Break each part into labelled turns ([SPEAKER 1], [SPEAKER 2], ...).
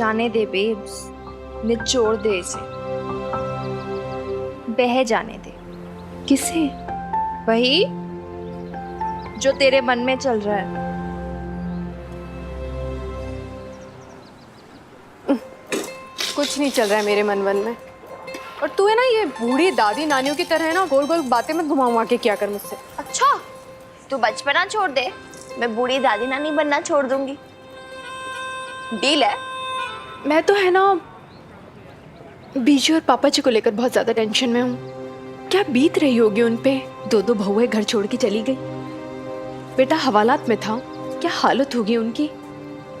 [SPEAKER 1] जाने दे बेब्स, निचोड़ दे इसे, बह जाने दे।
[SPEAKER 2] किसे?
[SPEAKER 1] वही जो तेरे मन में चल रहा है।
[SPEAKER 2] कुछ नहीं चल रहा है मेरे मन में। और तू है ना ये बूढ़ी दादी नानियों की तरह है ना, गोल गोल बातें मत घुमा के क्या कर मुझसे।
[SPEAKER 3] अच्छा, तू बचपना छोड़ दे, मैं बूढ़ी दादी नानी बनना छोड़ दूंगी। डील है?
[SPEAKER 2] मैं तो है ना बीजू और पापा जी को लेकर बहुत ज्यादा टेंशन में हूँ। क्या बीत रही होगी उन पे, दो दो बहुएं घर छोड़ के चली गई। बेटा हवालात में था, क्या हालत होगी उनकी।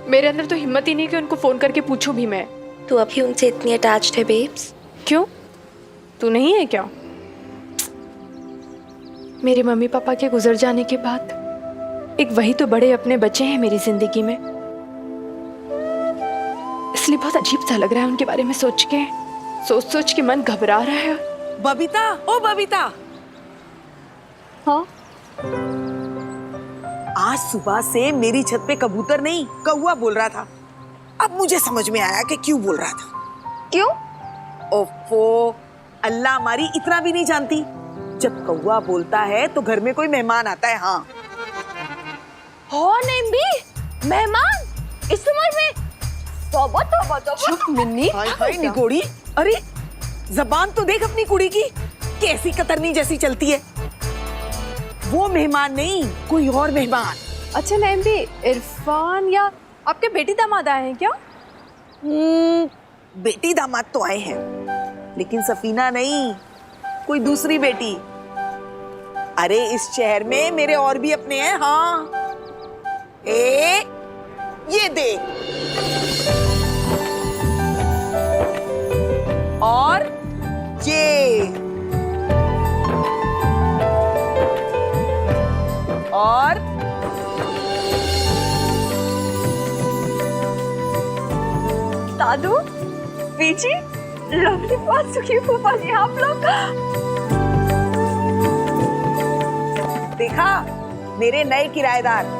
[SPEAKER 2] मेरे अंदर तो हिम्मत ही नहीं कि उनको फोन करके पूछूं भी मैं।
[SPEAKER 3] तू अभी उनसे इतनी अटैच्ड है बेब्स?
[SPEAKER 2] क्यों, तू नहीं है क्या? मेरे मम्मी पापा के गुजर जाने के बाद एक वही तो बड़े अपने बच्चे हैं मेरी जिंदगी में, इसलिए बहुत अजीब सा लग रहा है उनके बारे में सोच के। सोच सोच के मन घबरा रहा है।
[SPEAKER 4] बबीता, ओ बबीता।
[SPEAKER 2] हाँ?
[SPEAKER 4] आज सुबह से मेरी छत पे कबूतर नहीं कौवा बोल रहा था। अब मुझे समझ में आया कि क्यों बोल रहा था।
[SPEAKER 3] क्यों?
[SPEAKER 4] ओफो, अल्लाह हमारी इतना भी नहीं जानती। जब कौवा बोलता है तो घर में कोई मेहमान आता है। हाँ
[SPEAKER 3] हो नहीं भी मेहमान इस उम्र में? तौबा तौबा तौबा।
[SPEAKER 2] चुप मिन्नी।
[SPEAKER 4] हाय हाय निगोड़ी, अरे जबान तो देख अपनी कुड़ी की, कैसी कतरनी जैसी चलती है। वो मेहमान नहीं, कोई और मेहमान।
[SPEAKER 2] अच्छा नैम भी, इरफान या आपके बेटी दामाद आए हैं क्या?
[SPEAKER 4] बेटी दामाद तो आए हैं, लेकिन सफीना नहीं, कोई दूसरी बेटी। अरे इस शहर में मेरे और भी अपने हैं। हाँ, ये देख, और ये, और
[SPEAKER 3] दादू, बीजी, लवली पास सुखी फूफा जी, आप लोग
[SPEAKER 4] देखा मेरे नए किराएदार।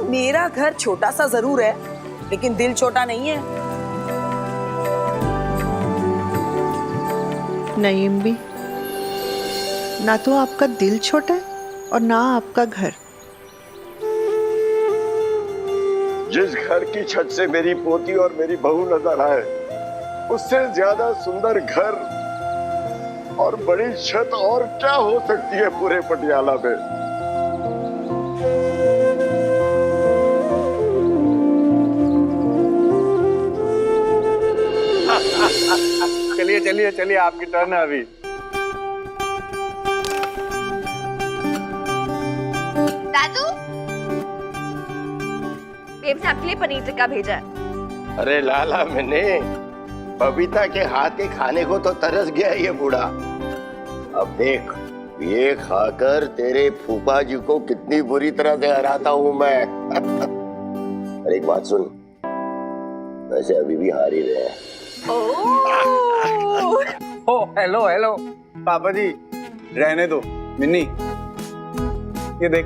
[SPEAKER 4] मेरा घर छोटा सा जरूर है, लेकिन दिल छोटा नहीं है।
[SPEAKER 5] नईम भी, ना तो आपका दिल छोटा है और ना आपका घर।
[SPEAKER 6] जिस घर की छत से मेरी पोती और मेरी बहू नजर आए, उससे ज्यादा सुंदर घर और बड़ी छत और क्या हो सकती है पूरे पटियाला में।
[SPEAKER 7] चलिए चलिए चलिए, आपकी टर्न है अभी।
[SPEAKER 3] दादू, बेब्स आपके लिए पनीर टिक्का भेजा है।
[SPEAKER 6] अरे लाला, मैंने बबीता के हाथ के खाने को तो तरस गया ये बूढ़ा। अब देख, ये खाकर तेरे फूफा जी को कितनी बुरी तरह से हराता हूँ मैं। अरे एक बात सुन, वैसे अभी भी हार ही रहे हैं।
[SPEAKER 7] ओ हेलो हेलो पापा जी, रहने दो। मिन्नी, ये देख,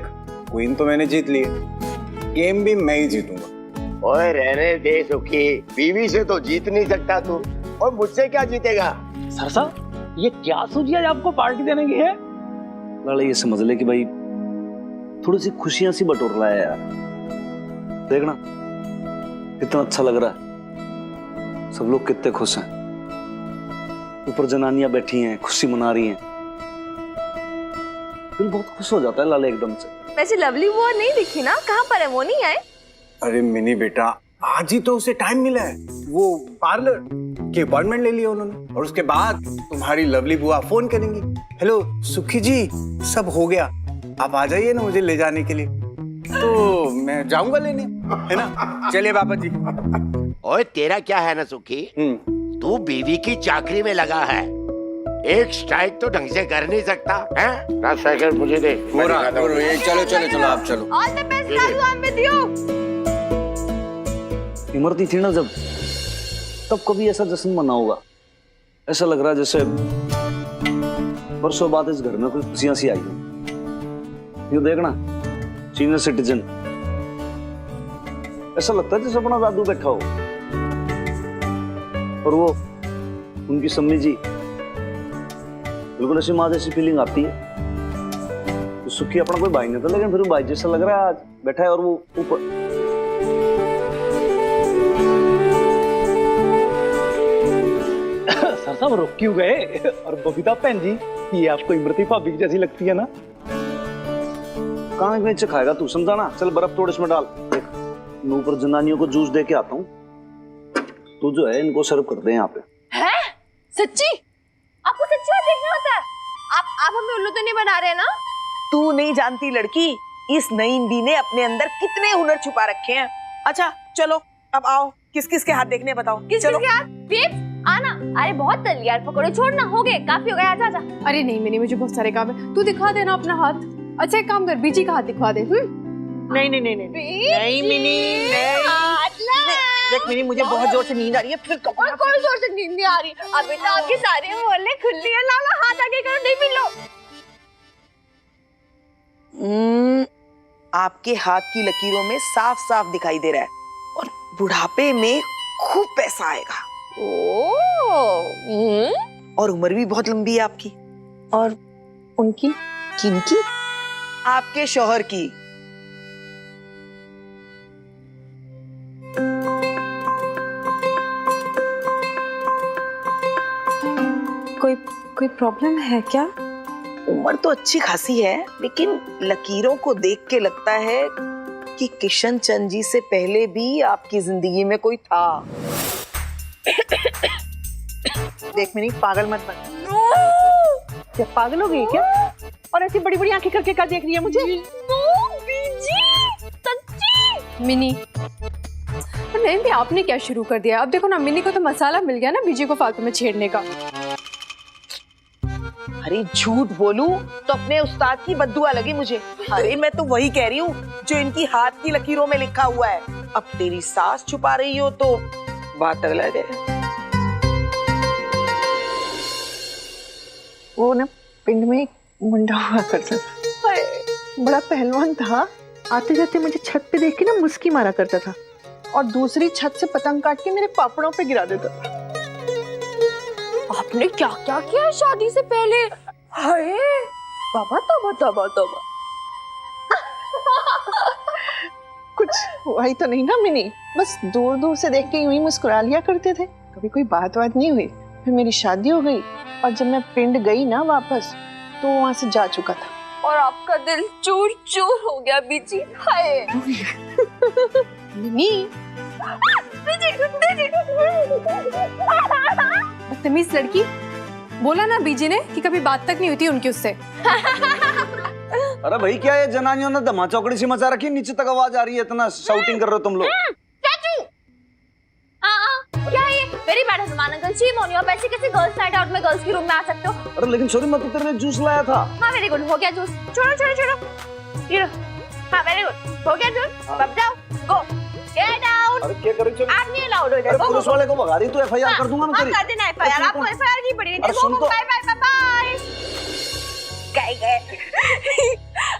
[SPEAKER 7] क्वीन तो मैंने जीत ली है, गेम भी मैं ही जीतूंगा।
[SPEAKER 6] ओए रहने दे सुखी, बीवी से तो जीत नहीं सकता तू, और मुझसे क्या जीतेगा।
[SPEAKER 8] सरसा, ये क्या सूझी आज आपको पार्टी देने की है?
[SPEAKER 9] लाला ये समझ ले कि भाई थोड़ी सी खुशियां सी बटोर रहा है यार। देखना कितना अच्छा लग रहा है, सब लोग कितने खुश हैं, ऊपर जनानियां बैठी हैं खुशी मना रही हैं, दिल बहुत खुश हो जाता है लाला एकदम से।
[SPEAKER 3] वैसे लवली वो नहीं दिखी ना, कहाँ पर है? वो नहीं आए?
[SPEAKER 7] अरे मिनी बेटा, आज ही तो उसे टाइम मिला है, वो पार्लर के अपॉइंटमेंट ले लिया उन्होंने, और उसके बाद तुम्हारी लवली बुआ फोन करेंगी, हेलो सुखी जी, सब हो गया, आप आ जाइए ना मुझे ले जाने के लिए। तो मैं जाऊंगा लेने, है ना। चलिए पापा जी।
[SPEAKER 6] ओए तेरा क्या है ना सुखी, तू बीवी की चाकरी में लगा है, एक स्ट्राइक तो ढंग से कर नहीं सकता है ना। साइकिल मुझे दे।
[SPEAKER 7] चलो चलो चलो, आप चलो।
[SPEAKER 3] All the best Dadu, I am with you.
[SPEAKER 9] Imarti थी ना जब, तब कभी ऐसा जश्न मना होगा। ऐसा लग रहा है जैसे वर्षों बाद इस घर में कोई खुशियां सी आई हो। ये देखना, सीनियर सिटीजन ऐसा लगता है जैसे अपना दादू बैठा हो। और वो उनकी सम्मी जी, बिल्कुल ऐसी माँ जैसी फीलिंग आती है। तो सुखी अपना कोई भाई नहीं था, लेकिन फिर भाई जैसा लग रहा है आज बैठा है। और वो ऊपर
[SPEAKER 8] सर साहब रुक क्यों गए? और बबीता बहन जी, ये आपको इमरती भाभी की जैसी लगती है ना?
[SPEAKER 9] कहाँ नीचे खाएगा तू, समझा ना? चल बर्फ थोड़ी इसमें डाल। देख मैं ऊपर जनानियों को जूस दे के आता हूँ, तू जो है इनको सर्व कर दे यहाँ पे।
[SPEAKER 3] है सच्ची? आपको सच्ची बात देखना होता है? आप हमें उल्लू तो नहीं बना रहे ना?
[SPEAKER 4] तू नहीं जानती लड़की, इस नईन दी ने अपने अंदर कितने हुनर छुपा रखे हैं। अच्छा चलो अब आओ, किस किस के हाथ देखने बताओ।
[SPEAKER 3] किस के हाथ? बेब्स आना। अरे बहुत तल यार, पकड़ो, छोड़ना, हो गए, काफी हो गया, आजा आजा।
[SPEAKER 2] अरे नहीं मिनी, मुझे बहुत सारे काम है, तू दिखा देना अपना हाथ। अच्छा एक काम कर, बीजी का हाथ दिखवा दे।
[SPEAKER 4] नहीं नहीं नहीं नहीं नहीं मिनी, देख मिनी, मुझे बहुत जोर से नींद आ रही है। फिर
[SPEAKER 3] और कोई जोर से नींद नहीं आ रही। अब बेटा आपकी सारी मोहल्ले खुली है, लाओ हाथ आगे करो, नहीं मिलो।
[SPEAKER 4] आपके हाथ की लकीरों में साफ साफ दिखाई दे रहा है, और बुढ़ापे में खूब पैसा आएगा। और उम्र भी बहुत लंबी है आपकी। और उनकी? किनकी? आपके शौहर की।
[SPEAKER 2] कोई प्रॉब्लम है क्या?
[SPEAKER 4] उम्र तो अच्छी खासी है, लेकिन लकीरों को देख के लगता है कि किशन चंद जी से पहले भी आपकी जिंदगी में कोई था। देख मिनी, पागल मत बन। क्या पागल हो गई क्या? और ऐसी बड़ी बड़ी आंखें करके क्या देख रही है मुझे?
[SPEAKER 2] मिनी, नहीं भी आपने क्या शुरू कर दिया? अब देखो ना, मिनी को तो मसाला मिल गया ना बीजी को फालतू में छेड़ने का।
[SPEAKER 4] अरे झूठ बोलूं तो अपने उस्ताद की बद्दुआ लगी मुझे। अरे मैं तो वही कह रही हूँ जो इनकी हाथ की लकीरों में लिखा हुआ है। अब तेरी सास छुपा रही हो तो बात अलग है। वो ना पिंड में एक मुंडा हुआ करता था, बड़ा पहलवान था। आते जाते मुझे छत पे देख के ना मुस्की मारा करता था, और दूसरी छत से पतंग काट के मेरे पापड़ों पे गिरा देता था।
[SPEAKER 3] आपने क्या क्या किया शादी से पहले? हाय बाबा, तोबा तोबा तोबा।
[SPEAKER 4] कुछ हुआ ही तो नहीं ना मिनी, बस दूर दूर से देख के यूं ही मुस्कुरा लिया करते थे, कभी कोई बात नहीं हुई। फिर मेरी शादी हो गई, और जब मैं पिंड गई ना वापस, तो वहां से जा चुका था।
[SPEAKER 3] और आपका दिल चूर चूर हो गया बीजी। हाय
[SPEAKER 4] मिनी,
[SPEAKER 2] बदतमीज लड़की, बोला ना बीजी ने कि कभी बात तक नहीं हुई थी उनकी उससे।
[SPEAKER 9] अरे भाई क्या ये जनानियों ने धमा चौकड़ी सी मचा रखी है, नीचे तक आवाज आ रही है, इतना शाउटिंग कर रहे हो तुम लोग।
[SPEAKER 3] क्या है ये? Very bad Hanuman uncle, shame on you। आप ऐसे कैसे गर्ल्स नाइट आउट में गर्ल्स के रूम में आ सकते हो?
[SPEAKER 9] अरे लेकिन सॉरी, मैं तो तेरे लिए जूस लाया था।
[SPEAKER 3] हाँ वेरी गुड, हो गया जूस। छोड़ो छोड़ो छोड़ो, ये लो। हाँ वेरी गुड, हो गया जूस। अब जाओ, गो गेट आउट।
[SPEAKER 9] अरे क्या करें? चल
[SPEAKER 3] आप नहीं अलाउड हो इधर।
[SPEAKER 9] अरे पुलिस वाले को भगा रही तो एफआईआर कर दूंगा मैं तेरी।
[SPEAKER 3] कर देना एफआईआर, आपको एफआईआर की पड़ी।
[SPEAKER 9] अरे सुन तो।
[SPEAKER 3] Bye bye bye bye. गए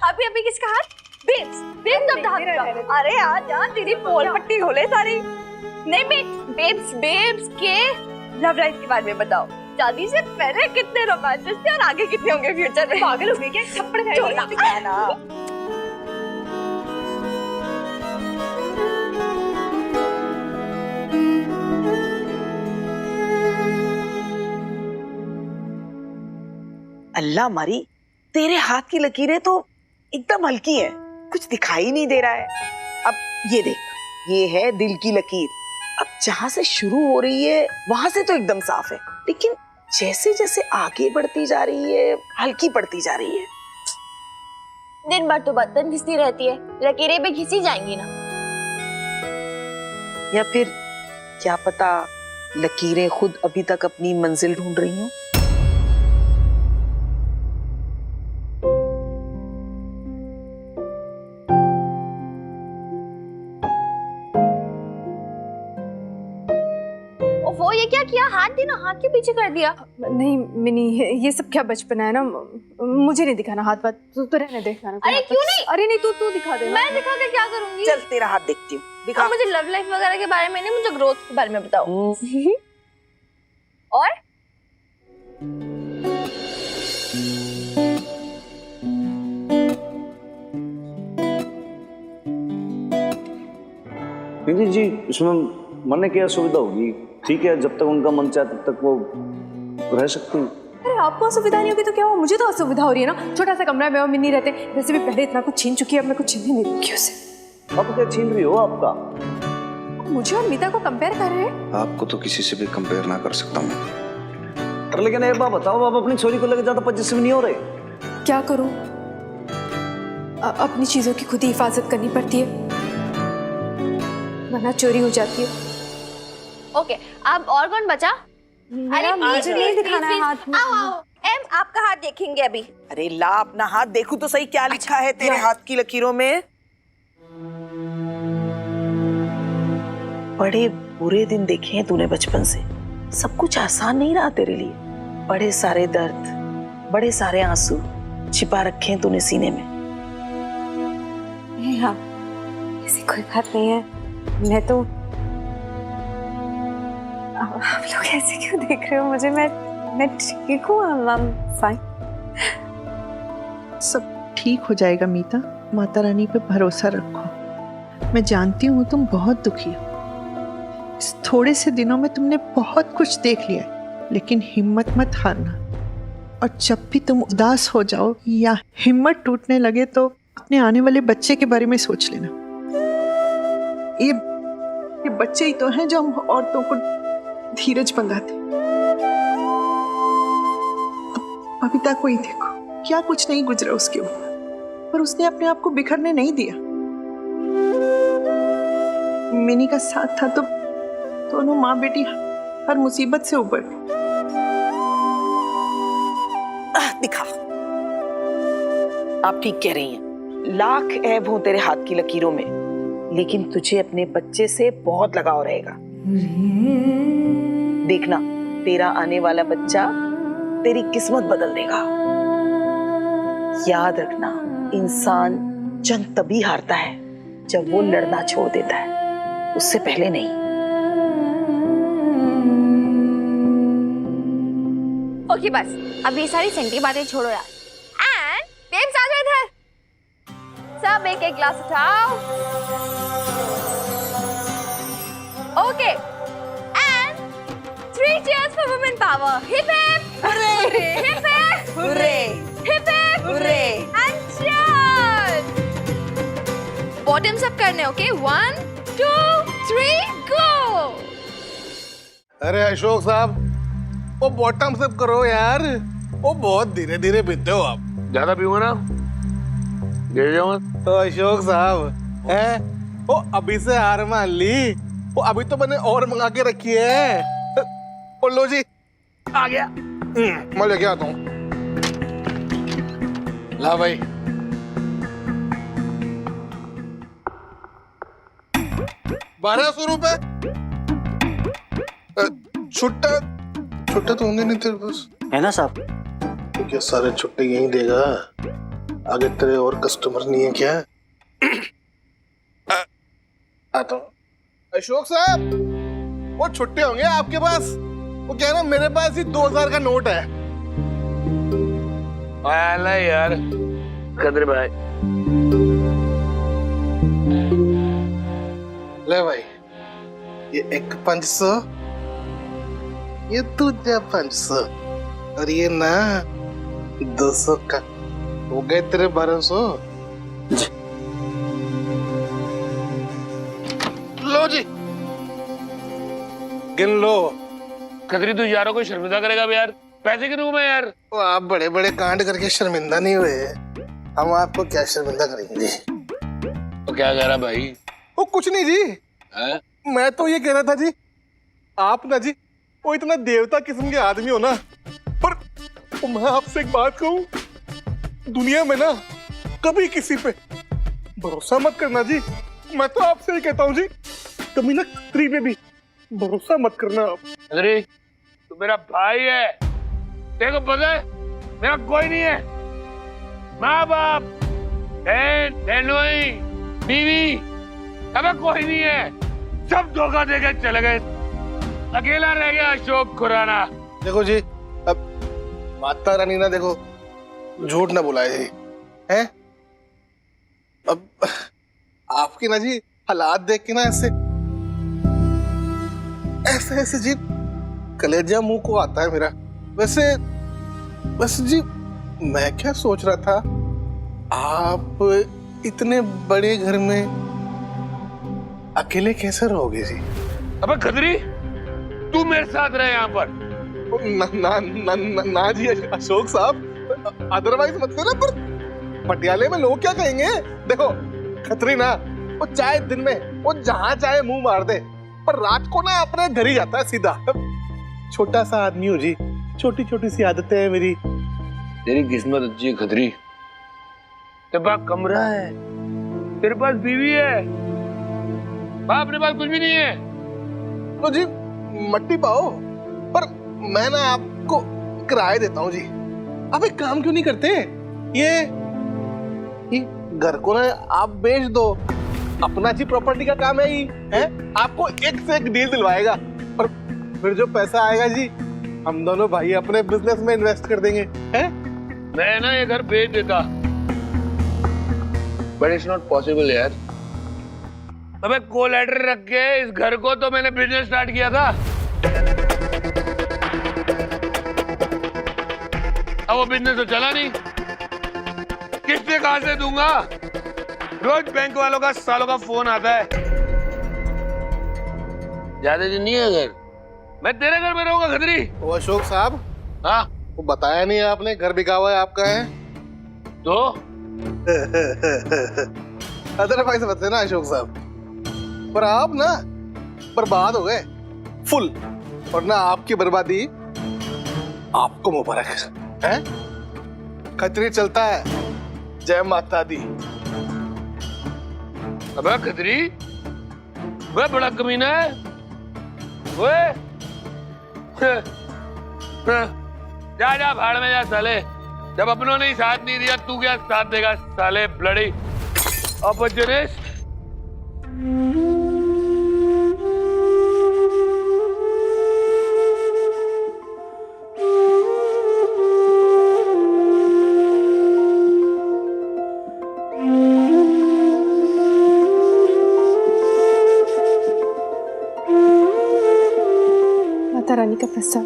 [SPEAKER 3] अभी अभी किसका हाथ? बेब्स बेब्स अब हाथ का। अरे यार यार, तेरी पोल पट्टी खोले सारी। नहीं बेब्स बेब्स के लव लाइफ के बारे में बताओ। शादी से पहले कितने रोमांटिक थे और आगे कितने होंगे फ्यूचर में? पागल हो गई क्या? थप्पड़ खाएगी ना।
[SPEAKER 4] अल्लाह मारी, तेरे हाथ की लकीरें तो एकदम हल्की हैं, कुछ दिखाई नहीं दे रहा है। अब ये देख, ये है दिल की लकीर। अब जहां से शुरू हो रही है वहां से तो एकदम साफ है, लेकिन जैसे जैसे आगे बढ़ती जा रही है हल्की पड़ती जा रही है।
[SPEAKER 3] दिन भर तो बर्तन घिसती रहती है, लकीरें भी घिसी जाएंगी ना।
[SPEAKER 4] या फिर क्या पता लकीरें खुद अभी तक अपनी मंजिल ढूंढ रही हूँ।
[SPEAKER 3] वो ये क्या किया? हाथ जानती ना, हाथ के पीछे कर दिया।
[SPEAKER 2] नहीं मिनी, ये सब क्या बचपना है ना, मुझे नहीं दिखाना हाथ बात, तू रहने दे।
[SPEAKER 3] अरे क्यों नहीं?
[SPEAKER 2] अरे नहीं, तू दिखा दे।
[SPEAKER 3] मैं दिखा के क्या करूंगी?
[SPEAKER 4] चल तेरा हाथ देखती हूँ, दिखा।
[SPEAKER 3] अब मुझे लव लाइफ वगैरह के बारे में नहीं, मुझे ग्रोथ के बारे में बताओ। और
[SPEAKER 9] दीदी जी, इसमें मन ने क्या सुविधा होगी? ठीक है, जब तक उनका मन चाहे तब तक वो रह सकती हैं।
[SPEAKER 2] अरे आपको असुविधा नहीं होगी तो क्या हुआ, मुझे तो असुविधा हो रही है ना। छोटा सा कमरा में और मिन्नी रहते, वैसे भी पहले इतना कुछ छीन चुकी है, अब मैं कुछ छीन नहीं दूंगी उसे।
[SPEAKER 9] अब क्या छीन रही हो आपका?
[SPEAKER 2] मुझे और मीता को कंपेयर कर रहे हैं?
[SPEAKER 9] आपको तो किसी से भी कंपेयर ना कर सकता मैं। पर लेकिन एक बात बताओ, आप अपनी छोरी को लेकर ज्यादा पजेसिव नहीं हो रहे?
[SPEAKER 2] क्या करूं, अपनी चीजों की खुद ही हिफाजत करनी पड़ती है, वरना चोरी हो जाती है।
[SPEAKER 3] ओके, अब और कौन बचा? अरे
[SPEAKER 2] मुझे नहीं दिखाना है हाथ में।
[SPEAKER 3] आओ आओ, एम आपका हाथ देखेंगे अभी।
[SPEAKER 4] अरे ला अपना हाथ, देखूं तो सही क्या लिखा है तेरे हाथ की लकीरों में। बड़े बुरे दिन देखे हैं तूने बचपन से, सब कुछ आसान नहीं रहा तेरे लिए। बड़े सारे दर्द, बड़े सारे आंसू छिपा रखे हैं तूने सीने में।
[SPEAKER 2] हाँ, ऐसी कोई बात नहीं है, मैं तो। आप लोग ऐसे क्यों देख रहे हो मुझे? मैं ठीक हूँ, I'm fine।
[SPEAKER 5] सब ठीक हो जाएगा मीता, माता रानी पे भरोसा रखो। मैं जानती हूँ तुम बहुत दुखी हो, इस थोड़े से दिनों में तुमने बहुत कुछ देख लिया है, लेकिन हिम्मत मत हारना। और जब भी तुम उदास हो जाओ या हिम्मत टूटने लगे तो अपने आने वाले बच्चे के बारे में सोच लेना। ये बच्चे ही तो हैं जो हम औरतों को धीरज बंधाते। बबीता को ही देखो, क्या कुछ नहीं गुजरा उसके ऊपर, पर उसने अपने आप को बिखरने नहीं दिया। मिनी का साथ था तो दोनों माँ बेटी हर मुसीबत से उबर गई।
[SPEAKER 4] दिखा, आप ठीक कह रही हैं, लाख ऐब हो तेरे हाथ की लकीरों में, लेकिन तुझे अपने बच्चे से बहुत लगाव रहेगा। देखना, तेरा आने वाला बच्चा तेरी किस्मत बदल देगा। याद रखना, इंसान जंग तभी हारता है जब वो लड़ना छोड़ देता है, उससे पहले नहीं।
[SPEAKER 3] ओके बस, अब ये सारी सेंटी बातें छोड़ो यार। एंड बेब्स आ जाओ इधर, सब एक एक ग्लास उठाओ। Okay, and 3 cheers for women power. Hip hip! Hooray! Hip hip!
[SPEAKER 4] Hurray!
[SPEAKER 3] Hip hip!
[SPEAKER 4] Hurray!
[SPEAKER 3] And cheers! Bottoms up करने, ओके? 1, 2, 3, go!
[SPEAKER 10] अरे अशोक साहब, वो बॉटम अप करो यार, वो बहुत धीरे धीरे पीते हो आप।
[SPEAKER 6] ज्यादा पीऊंगा ना, गिर जाऊंगा।
[SPEAKER 10] तो अशोक साहब है, वो अभी से हार मान ली, वो अभी तो मैंने और मंगा के रखी है। और लो जी, आ गया। मैं लेके आता हूँ। ला भाई, ₹1200। छुट्टा छुट्टा तो होंगे नहीं तेरे पास,
[SPEAKER 8] है ना साहब?
[SPEAKER 10] तो क्या सारे छुट्टे यहीं देगा? आगे तेरे और कस्टमर नहीं है क्या? आता हूँ। अशोक साहब, वो छुट्टे होंगे आपके पास? वो क्या है ना, मेरे पास ही 2000 का नोट है।
[SPEAKER 6] आला यार कदर भाई,
[SPEAKER 10] ले भाई, ये एक 500, ये दूसरा 500, और ये ना 200 का। हो गए तेरे 1200। लो जी, गिन लो।
[SPEAKER 6] कदरी तू यारों को शर्मिंदा करेगा यार, पैसे गिनूं मैं यार।
[SPEAKER 10] वो आप बड़े बड़े कांड करके शर्मिंदा नहीं हुए, हम आपको क्या शर्मिंदा करेंगे?
[SPEAKER 6] तो क्या कह रहा भाई?
[SPEAKER 10] वो कुछ नहीं जी,
[SPEAKER 6] है?
[SPEAKER 10] मैं तो ये कह रहा था जी, आप ना जी वो इतना देवता किस्म के आदमी हो ना, पर मैं आपसे एक बात कहूं, दुनिया में ना कभी किसी पे भरोसा मत करना जी। मैं तो आपसे ही कहता हूँ जी, कभी ना स्त्री पे भी भरोसा मत करना आप।
[SPEAKER 6] कदरी
[SPEAKER 11] तू मेरा भाई है, तेरे को पता है मेरा कोई नहीं है, माँ बाप, बहन, बहनोई, बीवी, अबे कोई नहीं है, सब धोखा देकर चले गए, अकेला रह गया अशोक खुराना।
[SPEAKER 10] देखो जी, अब माता रानी ना देखो झूठ ना बुलाए जी, हैं? अब आपकी ना जी हालात देख के ना ऐसे ऐसे ऐसे जी कलेजा मुंह को आता है मेरा। वैसे जी मैं क्या सोच रहा था, आप इतने बड़े घर में अकेले कैसे रहोगे जी?
[SPEAKER 11] अबे खदरी, तू मेरे साथ रहे यहाँ पर।
[SPEAKER 10] ना ना ना ना, ना जी अशोक साहब, अदरवाइज मत करना, पर पटियाले में लोग क्या कहेंगे? देखो खतरी ना, वो चाहे दिन में वो जहां चाहे मुंह मार दे, पर रात को ना अपने घर ही जाता है सीधा। छोटा सा आदमी हूँ जी, छोटी छोटी सी आदतें हैं मेरी।
[SPEAKER 11] तेरी किस्मत अच्छी है खदरी, तेरे पास कमरा है, तेरे पास बीवी है, बाप ने पास कुछ भी नहीं है।
[SPEAKER 10] तो जी मट्टी पाओ, पर मैं ना आपको किराया देता हूँ जी। आप एक काम क्यों नहीं करते, ये घर को ना आप बेच दो, अपना जी प्रॉपर्टी का काम है ही है, आपको एक से एक डील दिलवाएगा, पर फिर जो पैसा आएगा जी हम दोनों भाई अपने बिजनेस में इन्वेस्ट कर देंगे, हैं?
[SPEAKER 11] मैं ना ये घर बेच देता, बट इट्स नॉट पॉसिबल यार। अबे कोलैटरल रख के इस घर को तो मैंने बिजनेस स्टार्ट किया था, अब वो बिजनेस तो चला नहीं, किस्तें कहां से दूंगा? रोज बैंक वालों का सालों का फोन आता है, ज्यादा दिन नहीं है घर, मैं तेरे घर में रहूंगा खदरी।
[SPEAKER 10] वो अशोक साहब,
[SPEAKER 11] हाँ
[SPEAKER 10] वो बताया नहीं आपने घर बिका हुआ है आपका, है
[SPEAKER 11] तो
[SPEAKER 10] अदरवाइज बताए ना अशोक साहब, पर आप ना बर्बाद हो गए फुल, और ना आपकी बर्बादी आपको मुबारक है। खतरी चलता है, जय माता दी।
[SPEAKER 11] अबे खदरी, वह बड़ा कमीना है, वह जा जा भाड़ में जा साले, जब अपनों ने ही साथ नहीं दिया तू क्या साथ देगा साले ब्लडी अपॉर्चुनिस्ट।
[SPEAKER 2] माता रानी का प्रसाद।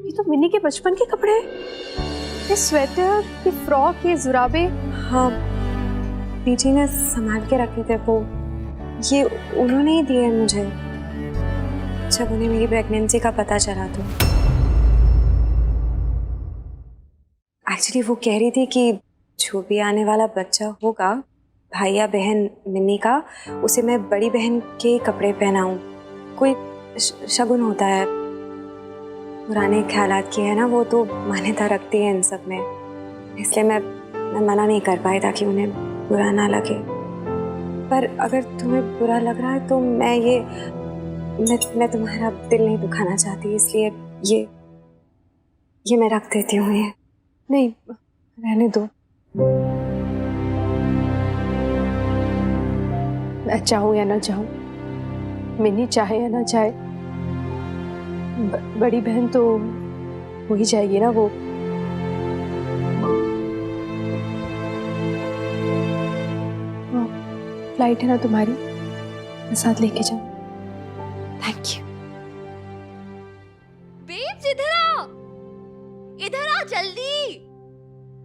[SPEAKER 3] ये तो मिनी के बचपन के कपड़े, ये स्वेटर, ये फ्रॉक, ये जुराबे। हाँ, पीजी ने संभाल के रखे थे वो, ये उन्होंने ही दिए मुझे जब उन्हें मेरी प्रेगनेंसी का पता चला। तो एक्चुअली वो कह रही थी कि जो भी आने वाला बच्चा होगा, भाई या बहन मिन्नी का, उसे मैं बड़ी बहन के कपड़े पहनाऊं, कोई शगुन होता है। पुराने ख्यालात की है ना वो, तो मान्यता रखती है इन सब में, इसलिए मैं मना नहीं कर पाई ताकि उन्हें बुरा ना लगे। पर अगर तुम्हें बुरा लग रहा है तो मैं तुम्हारा दिल नहीं दुखाना चाहती, इसलिए ये मैं रख देती हूँ। ये
[SPEAKER 2] नहीं, रहने दो। मैं चाहूँ या ना चाहूँ, मिनी चाहे या ना चाहे, बड़ी बहन तो हो ही जाएगी ना वो। फ्लाइट है ना तुम्हारी, मैं साथ लेके जाऊँ।
[SPEAKER 3] Thank you.
[SPEAKER 1] बेब्स इधर आ जल्दी।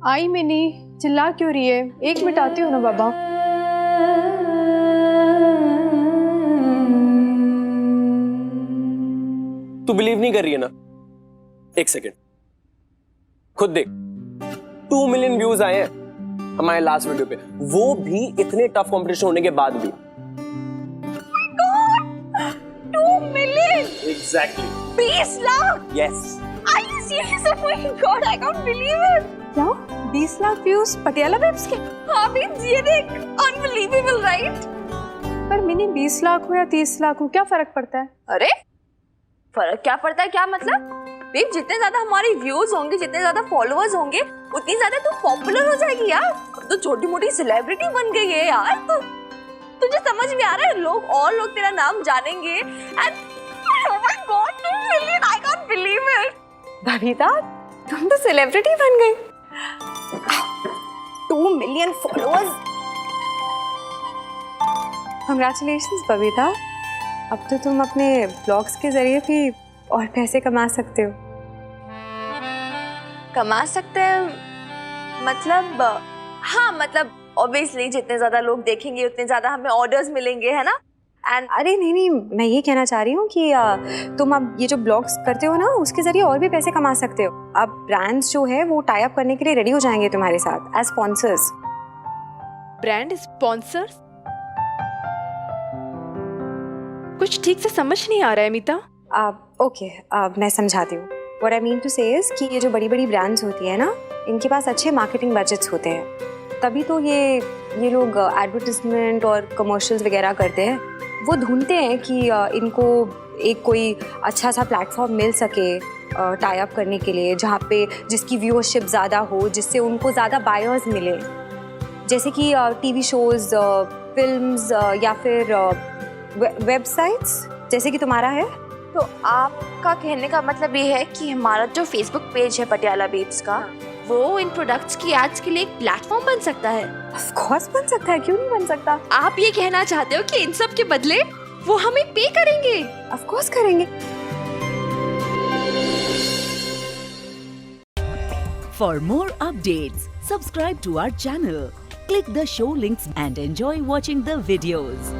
[SPEAKER 2] आई मिनी, चिल्ला क्यों रही है? 1 मिनट आती हूँ ना बाबा।
[SPEAKER 12] तू बिलीव नहीं कर रही है ना? 1 सेकेंड, खुद देख, 2 मिलियन व्यूज आए हैं हमारे लास्ट वीडियो पे, वो भी इतने टफ कंपटीशन होने के बाद भी।
[SPEAKER 3] 2 million
[SPEAKER 12] exactly.
[SPEAKER 3] 20 lakh?
[SPEAKER 12] Yes.
[SPEAKER 3] Are you serious? Oh my God, I can't believe it. क्या? 20 लाख व्यूज पटियाला बेब्स के? हाँ बेब्स, ये देख, unbelievable, right?
[SPEAKER 2] पर मिनी 20 लाख हो या 30 लाख हो, क्या फर्क पड़ता है?
[SPEAKER 3] अरे फर्क क्या पड़ता है, क्या मतलब? बेब, जितने ज्यादा हमारे व्यूज होंगे, जितने ज्यादा फॉलोअर्स होंगे, उतनी ज्यादा तू पॉपुलर हो जाएगी यार। अब तो छोटी मोटी सेलिब्रिटी बन गई है यार। तो तुझे समझ में आ रहा है, लोग तेरा नाम जानेंगे। And oh my God, 2 million, I can't believe it. Babita, तुम तो सेलिब्रिटी बन गई। 2 मिलियन फॉलोअर्स।
[SPEAKER 2] कंग्रेचुलेशंस बबीता, अब तो तुम अपने ब्लॉग्स के जरिए भी और पैसे कमा सकते हो।
[SPEAKER 3] कमा सकते हैं मतलब? हाँ मतलब ऑब्वियसली जितने ज्यादा लोग देखेंगे उतने ज्यादा हमें ऑर्डर्स मिलेंगे, है ना? एंड
[SPEAKER 2] अरे नहीं, मैं ये कहना चाह रही हूँ कि तुम अब ये जो ब्लॉग्स करते हो ना, उसके जरिए और भी पैसे कमा सकते हो। अब ब्रांड्स जो है वो टाई अप करने के लिए रेडी हो जाएंगे तुम्हारे साथ एज स्पॉन्सर्स। Brand sponsors? कुछ ठीक से समझ नहीं आ रहा है मीता। ओके, मैं समझाती हूँ। What I mean to say is कि ये जो बड़ी बड़ी ब्रांड्स होती है ना, इनके पास अच्छे मार्केटिंग बजट्स होते हैं, तभी तो ये लोग एडवर्टिजमेंट और कमर्शियल्स वगैरह करते हैं। वो ढूंढते हैं कि इनको एक कोई अच्छा सा प्लेटफॉर्म मिल सके टाई अप करने के लिए, जहाँ पे जिसकी व्यूअरशिप ज़्यादा हो, जिससे उनको ज़्यादा बायर्स मिले, जैसे कि टीवी शोज़, फिल्म्स या फिर वेबसाइट्स जैसे कि तुम्हारा है।
[SPEAKER 3] तो आपका कहने का मतलब ये है कि हमारा जो फेसबुक पेज है पटियाला बेब्स का, वो इन प्रोडक्ट्स की एड्स के लिए एक प्लेटफॉर्म बन सकता है?
[SPEAKER 2] ऑफ कोर्स बन सकता है, क्यों नहीं बन सकता?
[SPEAKER 1] आप ये कहना चाहते हो कि इन सब के बदले वो हमें पे करेंगे?
[SPEAKER 2] ऑफ कोर्स करेंगे।
[SPEAKER 13] For more updates, subscribe to our channel, click the show links and enjoy watching the videos.